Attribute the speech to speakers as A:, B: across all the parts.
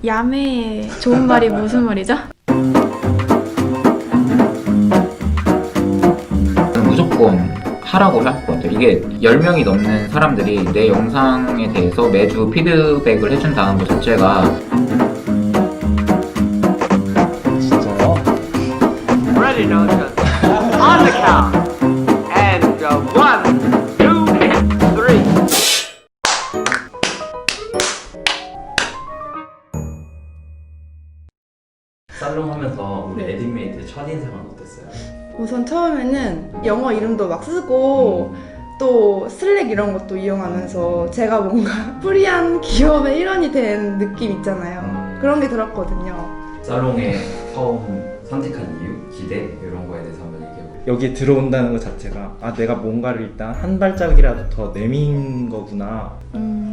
A: 야매의 좋은 말이 무슨 말이죠?
B: 무조건 하라고 할 것 같아요. 이게 10명이 넘는 사람들이 내 영상에 대해서 매주 피드백을 해준다는 것 자체가
C: 진짜요?
D: Ready, no, on the count. And 1, 2, 3.
C: 살롱 하면서 우리 에딩메이트의 첫인상은 어땠어요?
E: 우선 처음에는 영어 이름도 막 쓰고 또 슬랙 이런 것도 이용하면서 제가 뭔가 프리한 기업의 일원이 된 느낌 있잖아요. 그런 게 들었거든요.
C: 살롱에 처음 선택한 이유, 기대 이런 거에 대해서 한번 얘기해볼게요.
F: 여기 들어온다는 것 자체가 내가 뭔가를 일단 한 발짝이라도 더 내민 거구나.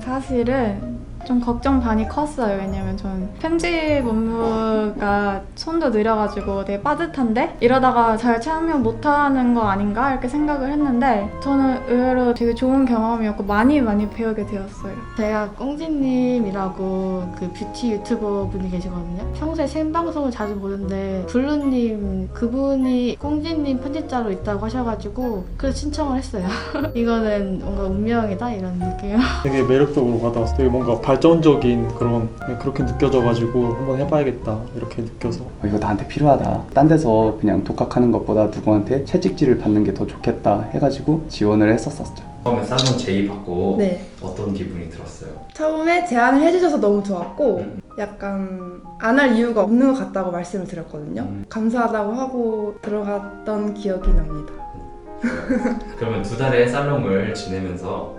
A: 사실은 좀 걱정 반이 컸어요. 왜냐면 전 편집 업무가 손도 느려가지고 되게 빠듯한데 이러다가 잘 참여 못하는 거 아닌가 이렇게 생각을 했는데 저는 의외로 되게 좋은 경험이었고 많이 배우게 되었어요.
G: 제가 꽁지님이라고 그 뷰티 유튜버 분이 계시거든요. 평소에 생방송을 자주 보는데 블루님 그분이 꽁지님 편집자로 있다고 하셔가지고 그래서 신청을 했어요. 이거는 뭔가 운명이다 이런 느낌.
H: 되게 매력적으로 받아서 되게 뭔가 발전적인 그런 그렇게 느껴져가지고 한번 해봐야겠다 이렇게 느껴서
I: 이거 나한테 필요하다. 딴 데서 그냥 독학하는 것보다 누구한테 채찍질을 받는 게 더 좋겠다 해가지고 지원을 했었었죠.
C: 처음에 살롱 제의받고
E: 네.
C: 어떤 기분이 들었어요?
E: 처음에 제안을 해주셔서 너무 좋았고 약간 안 할 이유가 없는 것 같다고 말씀을 드렸거든요. 감사하다고 하고 들어갔던 기억이 납니다.
C: 그러면 2달의 살롱을 지내면서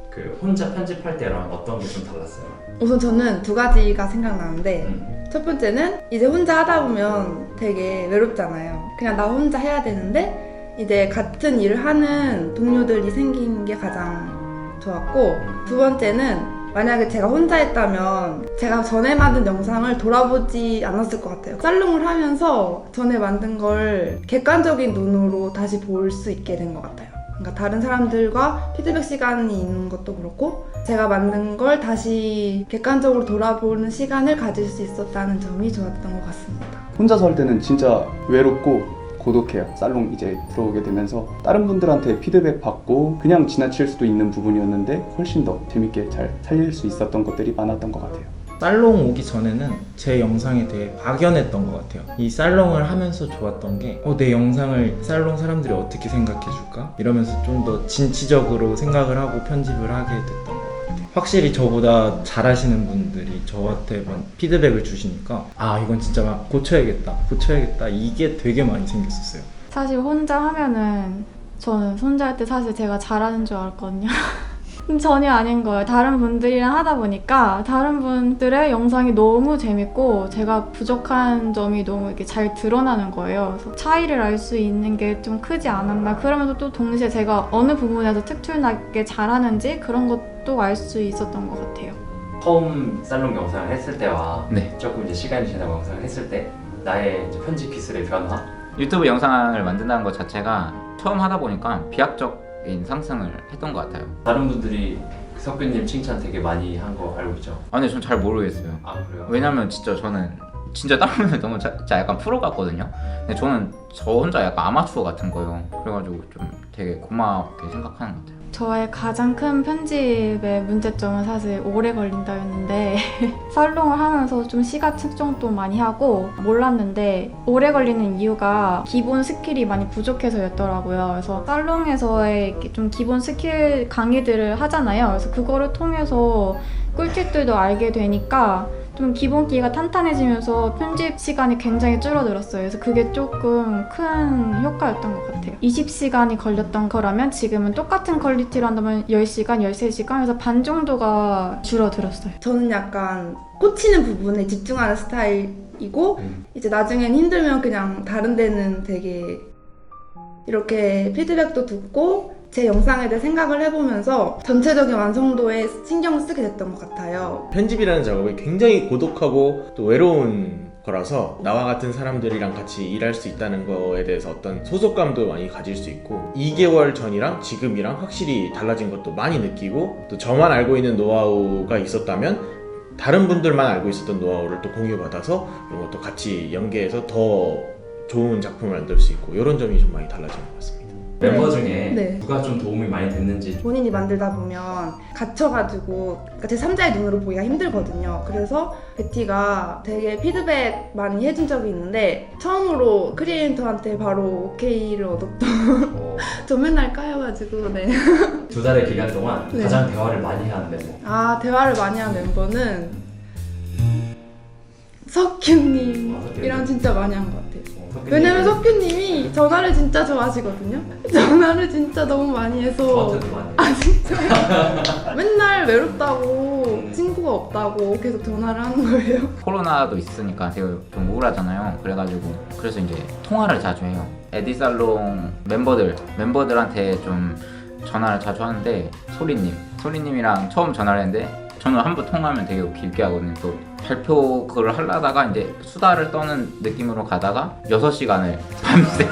C: 그 혼자 편집할 때랑 어떤 게 좀 달랐어요?
E: 우선 저는 두 가지가 생각나는데 첫 번째는 이제 혼자 하다 보면 되게 외롭잖아요. 그냥 나 혼자 해야 되는데 이제 같은 일을 하는 동료들이 생긴 게 가장 좋았고 두 번째는 만약에 제가 혼자 했다면 제가 전에 만든 영상을 돌아보지 않았을 것 같아요. 살롱을 하면서 전에 만든 걸 객관적인 눈으로 다시 볼 수 있게 된 것 같아요. 그러니까 다른 사람들과 피드백 시간이 있는 것도 그렇고 제가 만든 걸 다시 객관적으로 돌아보는 시간을 가질 수 있었다는 점이 좋았던 것 같습니다.
I: 혼자서 할 때는 진짜 외롭고 고독해요. 살롱 이제 들어오게 되면서 다른 분들한테 피드백 받고 그냥 지나칠 수도 있는 부분이었는데 훨씬 더 재밌게 잘 살릴 수 있었던 것들이 많았던 것 같아요.
F: 살롱 오기 전에는 제 영상에 대해 막연했던 것 같아요. 이 살롱을 하면서 좋았던 게 내 영상을 살롱 사람들이 어떻게 생각해 줄까? 이러면서 좀 더 진취적으로 생각을 하고 편집을 하게 됐던 것 같아요. 확실히 저보다 잘하시는 분들이 저한테 피드백을 주시니까 이건 진짜 막 고쳐야겠다 이게 되게 많이 생겼었어요.
A: 사실 혼자 하면은 저는 혼자 할 때 사실 제가 잘하는 줄 알았거든요. 전혀 아닌 거예요. 다른 분들이랑 하다 보니까 다른 분들의 영상이 너무 재밌고 제가 부족한 점이 너무 이렇게 잘 드러나는 거예요. 그래서 차이를 알 수 있는 게 좀 크지 않았나. 그러면서 또 동시에 제가 어느 부분에서 특출나게 잘하는지 그런 것도 알 수 있었던 것 같아요.
C: 처음 살롱 영상을 했을 때와
B: 네.
C: 조금 이제 시간이 지나고 영상을 했을 때 나의 이제 편집 기술의 변화?
B: 유튜브 영상을 만든다는 것 자체가 처음 하다 보니까 비약적인 상승을 했던 것 같아요.
C: 다른 분들이 석규님 칭찬 되게 많이 한 거 알고 있죠?
B: 근데 전 잘 모르겠어요.
C: 그래요?
B: 왜냐면 저는 다른 분들 너무 진짜 약간 프로 같거든요. 근데 저는 저 혼자 약간 아마추어 같은 거예요. 그래가지고 좀 되게 고맙게 생각하는 것 같아요.
A: 저의 가장 큰 편집의 문제점은 사실 오래 걸린다였는데 살롱을 하면서 좀 시간 측정도 많이 하고 몰랐는데 오래 걸리는 이유가 기본 스킬이 많이 부족해서였더라고요. 그래서 살롱에서의 이렇게 좀 기본 스킬 강의들을 하잖아요. 그래서 그거를 통해서 꿀팁들도 알게 되니까 좀 기본기가 탄탄해지면서 편집 시간이 굉장히 줄어들었어요. 그래서 그게 조금 큰 효과였던 것 같아요. 20시간이 걸렸던 거라면 지금은 똑같은 퀄리티로 한다면 10시간, 13시간 해서 반 정도가 줄어들었어요.
E: 저는 약간 꽂히는 부분에 집중하는 스타일이고 이제 나중엔 힘들면 그냥 다른 데는 되게 이렇게 피드백도 듣고 제 영상에 대해 생각을 해보면서 전체적인 완성도에 신경을 쓰게 됐던 것 같아요.
J: 편집이라는 작업이 굉장히 고독하고 또 외로운 거라서 나와 같은 사람들이랑 같이 일할 수 있다는 거에 대해서 어떤 소속감도 많이 가질 수 있고 2개월 전이랑 지금이랑 확실히 달라진 것도 많이 느끼고 또 저만 알고 있는 노하우가 있었다면 다른 분들만 알고 있었던 노하우를 또 공유받아서 이런 것도 같이 연계해서 더 좋은 작품을 만들 수 있고 이런 점이 좀 많이 달라진 것 같습니다.
C: 멤버 중에
E: 네.
C: 누가 좀 도움이 많이 됐는지.
E: 본인이 만들다 보면 갇혀가지고 그러니까 제3자의 눈으로 보기가 힘들거든요. 그래서 베티가 되게 피드백 많이 해준 적이 있는데 처음으로 크리에이터한테 바로 오케이를 얻었던 저 맨날 까여가지고 네.
C: 2달의 기간 동안
E: 네.
C: 가장 대화를 많이 한 멤버.
E: 아 대화를 많이 한 멤버는 석규님이랑 진짜 많이 한 것 같아요. 왜냐면 석규님이 전화를 진짜 좋아하시거든요. 전화를 진짜 너무 많이 해서
C: 저한테도 많이.
E: 아 진짜 맨날 외롭다고 친구가 없다고 계속 전화를 하는 거예요.
B: 코로나도 있으니까 되게 좀 우울하잖아요. 그래서 이제 통화를 자주 해요. 에디살롱 멤버들한테 좀 전화를 자주 하는데 소리님이랑 처음 전화를 했는데 저는 한 번 통화하면 되게 길게 하거든요. 또 발표 그걸 하려다가 이제 수다를 떠는 느낌으로 가다가 6시간을 밤새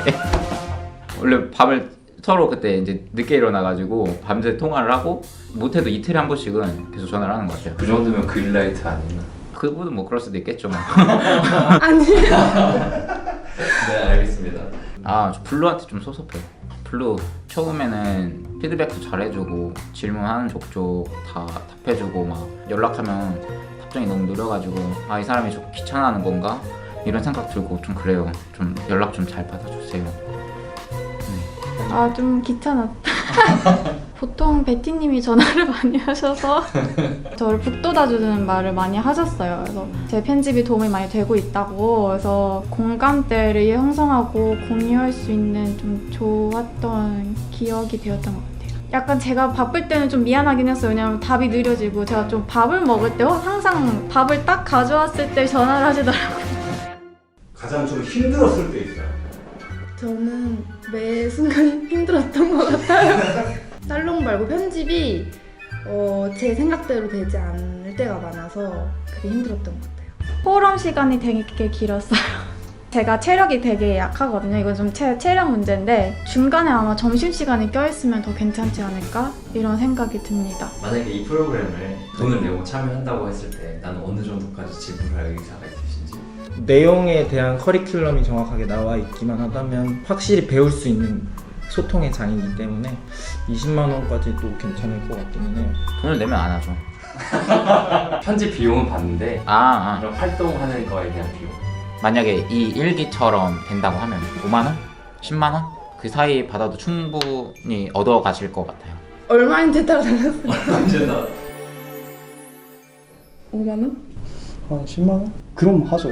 B: 원래 밤을 서로 그때 이제 늦게 일어나가지고 밤새 통화를 하고 못해도 이틀에 한 번씩은 계속 전화를 하는 것 같아요.
C: 그 정도면 그린라이트 아니나?
B: 그분은 뭐 그럴 수도 있겠죠. 뭐.
E: 아니에요.
C: 네, 알겠습니다.
B: 저 블루한테 좀 섭섭해요. 블루 처음에는 피드백도 잘해주고 질문하는 족족 다 답해주고 막 연락하면 답장이 너무 느려가지고 이 사람이 좀 귀찮아하는 건가? 이런 생각 들고 좀 그래요. 좀 연락 좀 잘 받아주세요.
A: 아, 좀 귀찮았다. 보통 베티님이 전화를 많이 하셔서 저를 북돋아주는 말을 많이 하셨어요. 그래서 제 편집이 도움이 많이 되고 있다고, 그래서 공감대를 형성하고 공유할 수 있는 좀 좋았던 기억이 되었던 것 같아요. 약간 제가 바쁠 때는 좀 미안하긴 했어요. 왜냐면 답이 느려지고 제가 좀 밥을 먹을 때 항상 밥을 딱 가져왔을 때 전화를 하시더라고요.
K: 가장 좀 힘들었을 때 있어요.
E: 저는 매 순간 힘들었던 것 같아요. 살롱 말고 편집이 제 생각대로 되지 않을 때가 많아서 그게 힘들었던 것 같아요.
A: 포럼 시간이 되게 길었어요. 제가 체력이 되게 약하거든요. 이건 좀 체력 문제인데 중간에 아마 점심시간이 껴있으면 더 괜찮지 않을까? 이런 생각이 듭니다.
C: 만약에 이 프로그램을 돈을 내고 참여한다고 했을 때 나는 어느 정도까지 지불할 의사가 있으신지.
F: 내용에 대한 커리큘럼이 정확하게 나와 있기만 하다면 확실히 배울 수 있는 소통의 장이기 때문에 20만 원까지도 괜찮을 것 같기는 해요.
B: 돈을 내면 안 하죠.
C: 편집 비용은 받는데 그런 활동하는 거에 대한 비용.
B: 만약에 이 일기처럼 된다고 하면 5만 원? 10만 원? 그 사이 받아도 충분히 얻어 가실 것 같아요.
E: 얼마인지 따라 달랐어요.
C: 언제나
E: 5만 원?
I: 한 10만 원? 그럼 하죠.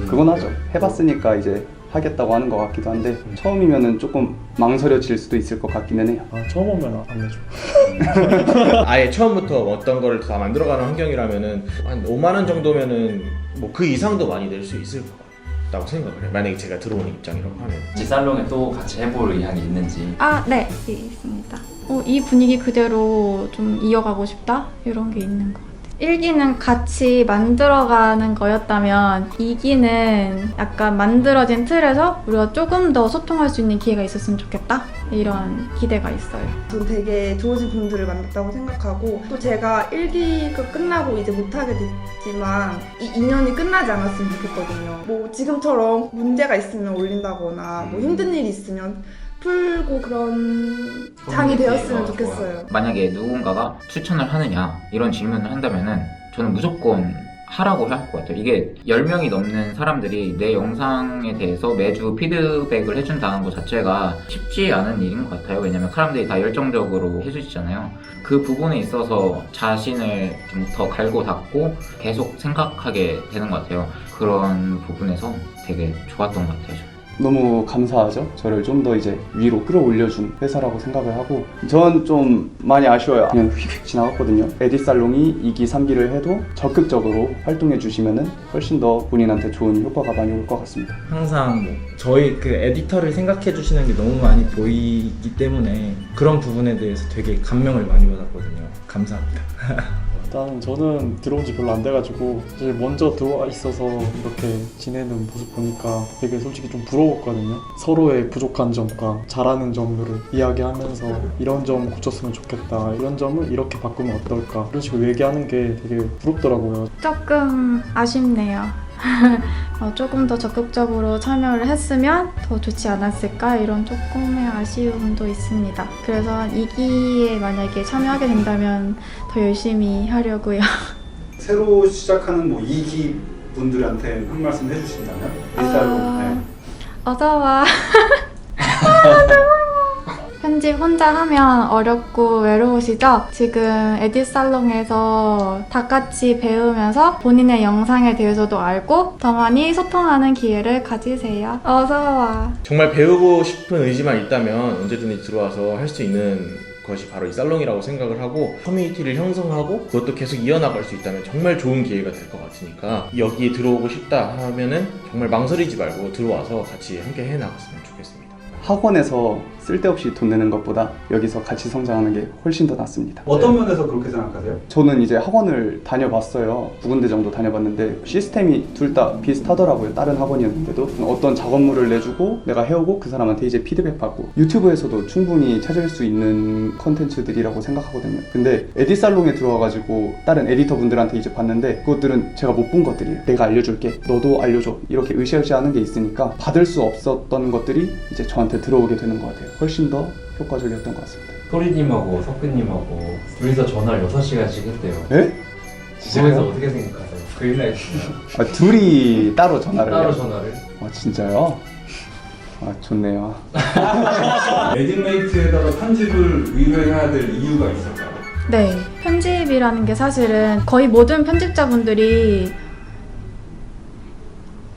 I: 그건 하죠. 해봤으니까 이제 하겠다고 하는 것 같기도 한데 처음이면은 조금 망설여질 수도 있을 것 같기는 해요.
H: 처음 오면 안 내죠.
J: 아예 처음부터 어떤 거를 다 만들어가는 환경이라면은 한 5만 원 정도면은 뭐 그 이상도 많이 낼 수 있을 것 같다고 생각을 해요. 만약에 제가 들어오는 입장이라고 하면.
C: 이 살롱에 또 같이 해볼 의향이 있는지.
A: 네, 있습니다. 이 분위기 그대로 좀 이어가고 싶다? 이런 게 있는 것 같아요. 1기는 같이 만들어가는 거였다면 2기는 약간 만들어진 틀에서 우리가 조금 더 소통할 수 있는 기회가 있었으면 좋겠다? 이런 기대가 있어요.
E: 전 되게 좋으신 분들을 만났다고 생각하고 또 제가 1기가 끝나고 이제 못하게 됐지만 이 2년이 끝나지 않았으면 좋겠거든요. 뭐 지금처럼 문제가 있으면 올린다거나 뭐 힘든 일이 있으면 풀고 그런 장이 되었으면 좋겠어요.
B: 만약에 누군가가 추천을 하느냐 이런 질문을 한다면은 저는 무조건 하라고 할 것 같아요. 이게 10명이 넘는 사람들이 내 영상에 대해서 매주 피드백을 해준다는 것 자체가 쉽지 않은 일인 것 같아요. 왜냐면 사람들이 다 열정적으로 해주시잖아요. 그 부분에 있어서 자신을 좀 더 갈고 닦고 계속 생각하게 되는 것 같아요. 그런 부분에서 되게 좋았던 것 같아요.
I: 너무 감사하죠. 저를 좀 더 이제 위로 끌어올려준 회사라고 생각을 하고 전 좀 많이 아쉬워요. 그냥 휙휙 지나갔거든요. 에디살롱이 2기, 3기를 해도 적극적으로 활동해 주시면은 훨씬 더 본인한테 좋은 효과가 많이 올 것 같습니다.
F: 항상 저희 그 에디터를 생각해 주시는 게 너무 많이 보이기 때문에 그런 부분에 대해서 되게 감명을 많이 받았거든요. 감사합니다.
H: 일단 저는 들어온 지 별로 안 돼가지고 사실 먼저 들어와 있어서 이렇게 지내는 모습 보니까 되게 솔직히 좀 부러웠거든요. 서로의 부족한 점과 잘하는 점들을 이야기하면서 이런 점 고쳤으면 좋겠다, 이런 점을 이렇게 바꾸면 어떨까, 이런 식으로 얘기하는 게 되게 부럽더라고요.
A: 조금 아쉽네요. 조금 더 적극적으로 참여를 했으면 더 좋지 않았을까 이런 조금의 아쉬움도 있습니다. 그래서 2기에 만약에 참여하게 된다면 더 열심히 하려고요.
K: 새로 시작하는 뭐 2기 분들한테 한 말씀 해주신다면? 일살롱. 네.
A: 어서와. 편집 혼자 하면 어렵고 외로우시죠? 지금 에디살롱에서 다 같이 배우면서 본인의 영상에 대해서도 알고 더 많이 소통하는 기회를 가지세요. 어서와.
J: 정말 배우고 싶은 의지만 있다면 언제든지 들어와서 할 수 있는 것이 바로 이 살롱이라고 생각을 하고, 커뮤니티를 형성하고 그것도 계속 이어나갈 수 있다면 정말 좋은 기회가 될 것 같으니까 여기에 들어오고 싶다 하면은 정말 망설이지 말고 들어와서 같이 함께 해나갔으면 좋겠습니다.
I: 학원에서 쓸데없이 돈 내는 것보다 여기서 같이 성장하는 게 훨씬 더 낫습니다.
K: 어떤 면에서 그렇게 생각하세요?
I: 저는 이제 학원을 다녀봤어요. 2군데 정도 다녀봤는데 시스템이 둘 다 비슷하더라고요. 다른 학원이었는데도 어떤 작업물을 내주고 내가 해오고 그 사람한테 이제 피드백 받고, 유튜브에서도 충분히 찾을 수 있는 컨텐츠들이라고 생각하거든요. 근데 에디살롱에 들어와가지고 다른 에디터분들한테 이제 봤는데 그것들은 제가 못 본 것들이에요. 내가 알려줄게, 너도 알려줘, 이렇게 으쌰으쌰하는 게 있으니까 받을 수 없었던 것들이 이제 저한테 들어오게 되는 것 같아요. 훨씬 더 효과적이었던 것 같습니다.
C: 소리님하고 석근님하고 둘이서 전화를 6시간씩 했대요.
I: 에?
C: 그거에서 어떻게 생각하세요? 그린라이트
I: 아, 둘이 따로 전화를
C: 따로
I: 해요?
C: 전화를?
I: 아, 진짜요? 아, 좋네요.
K: 에디메이트에다가 편집을 의뢰해야 될 이유가 있을까요?
A: 네, 편집이라는 게 사실은 거의 모든 편집자분들이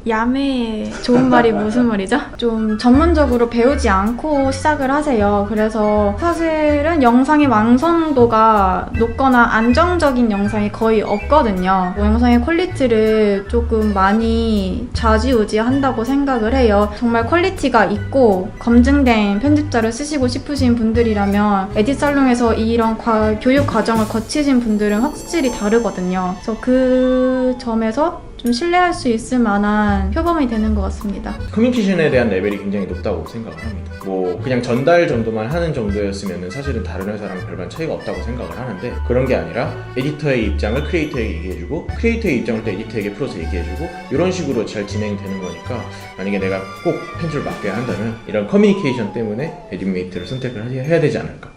A: 야매 좋은 말이 무슨 말이죠? 좀 전문적으로 배우지 않고 시작을 하세요. 그래서 사실은 영상의 완성도가 높거나 안정적인 영상이 거의 없거든요. 영상의 퀄리티를 조금 많이 좌지우지한다고 생각을 해요. 정말 퀄리티가 있고 검증된 편집자를 쓰시고 싶으신 분들이라면 에디살롱에서 이런 교육 과정을 거치신 분들은 확실히 다르거든요. 그래서 그 점에서 좀 신뢰할 수 있을 만한 표범이 되는 것 같습니다.
J: 커뮤니케이션에 대한 레벨이 굉장히 높다고 생각을 합니다. 뭐 그냥 전달 정도만 하는 정도였으면 사실은 다른 회사랑 별반 차이가 없다고 생각을 하는데, 그런 게 아니라 에디터의 입장을 크리에이터에게 얘기해주고 크리에이터의 입장을 또 에디터에게 풀어서 얘기해주고, 이런 식으로 잘 진행되는 거니까 만약에 내가 꼭 편집을 맡겨야 한다면 이런 커뮤니케이션 때문에 에디메이트를 선택을 해야 되지 않을까.